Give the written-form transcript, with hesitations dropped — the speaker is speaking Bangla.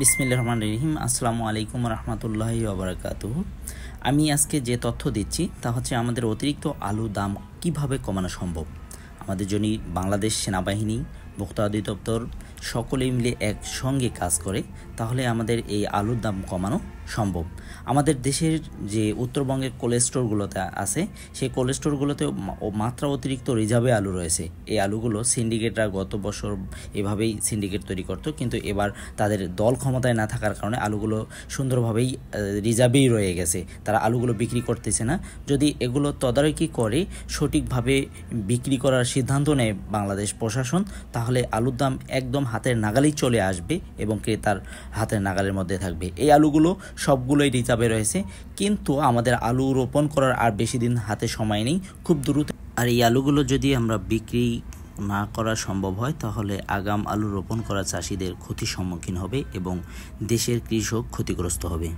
বিসমিল্লাহির রহমানির রহিম। আসসালামু আলাইকুম রহমতুল্লাহি ওয়াবারাকাতুহু। আমি আজকে যে তথ্য দিচ্ছি তা হচ্ছে আমাদের অতিরিক্ত আলুর দাম কিভাবে কমানো সম্ভব। আমাদের জন্য বাংলাদেশ সেনাবাহিনী, ভোক্তা অধিদপ্তর সকলেই মিলে একসঙ্গে কাজ করে, তাহলে আমাদের এই আলুর দাম কমানো সম্ভব। আমাদের দেশের যে উত্তরবঙ্গের কোল্ড স্টোরগুলোতে আছে, সেই কোল্ড স্টোরগুলোতে মাত্রা অতিরিক্ত রিজার্ভে আলু রয়েছে। এই আলুগুলো সিন্ডিকেটরা গত বছর এভাবেই সিন্ডিকেট তৈরি করতো, কিন্তু এবার তাদের দল ক্ষমতায় না থাকার কারণে আলুগুলো সুন্দরভাবেই রিজার্ভেই রয়ে গেছে। তারা আলুগুলো বিক্রি করতেছে না। যদি এগুলো তদারকি করে সঠিকভাবে বিক্রি করার সিদ্ধান্ত নেয় বাংলাদেশ প্রশাসন, তাহলে আলুর দাম একদম হাতের নাগালেই চলে আসবে এবং ক্রেতার হাতের নাগালের মধ্যে থাকবে। এই আলুগুলো সবগুলোই রিজার্ভে রয়েছে, কিন্তু আমাদের আলু রোপণ করার আর বেশি দিন হাতে সময় নেই, খুব দ্রুত। আর এই আলুগুলো যদি আমরা বিক্রি না করা সম্ভব হয়, তাহলে আগাম আলু রোপণ করা চাষিদের ক্ষতির সম্মুখীন হবে এবং দেশের কৃষক ক্ষতিগ্রস্ত হবে।